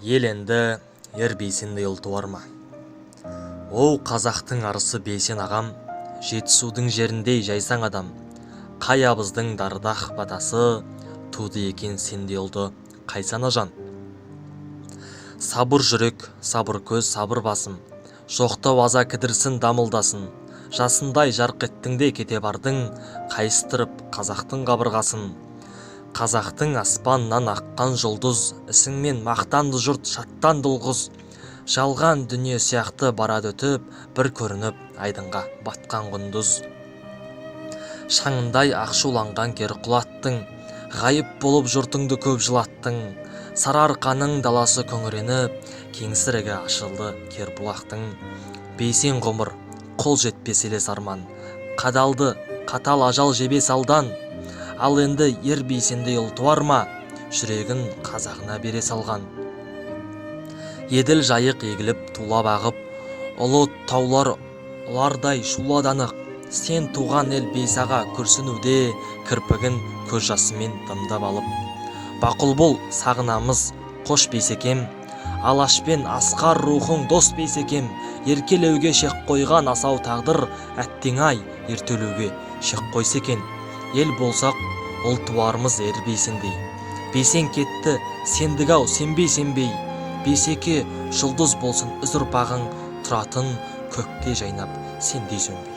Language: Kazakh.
Ел енді ер бейсенді ел туар ма? Оу қазақтың арысы бейсен ағам, Жетісудың жеріндей жайсаң адам. Қай абыздың дардақ батасы, туды екен сенде ұлды қайсана жан. Сабыр жүрек, сабыр көз, сабыр басым, жоқтау аза кідірсін дамылдасын. Жасындай жарқ еттің де кете бардың, қайыстырып қазақтың қабырғасын. Қазақтың аспаннан аққан жұлдыз, ісіңмен мақтанды жұрт шаттанды ұлғыз. Жалған дүние сияқты барады өтіп, бір көрініп айдынға батқан құндыз. Шаңындай ақшуланған кер құлаттың, ғайып болып жұртыңды көп жылаттың. Сарыарқаның даласы күңіреніп, кеңсірігі ашылды кер бұлақтың. Бейсен ғұмыр, қол жетпес елес арман, қадалды қатал ажал жебес алдан. Ал енді ер бейсенді ел туар ма, жүрегін қазағына бере салған. Еділ жайық егіліп тулап ағып, ұлы таулар ұлардай шуладанық. Сен туған ел бейсаға күрсінуде, кірпігін көз жасымен дымдап алып. Бақұл бол сағынамыз қош бейсекем, алашпен асқар рухың дос бейсекем. Еркелеуге шек қойған асау тағдыр, әттең ай ертөлеуге шек қойса екен. Ел болсақ, ұл туармыз ер бейсендей. Бейсен кетті, сендік-ау, сенбей. Бейсеке жұлдыз болсын үз ұрпағың, тұратын көкте жайнап, сендей сөнбей.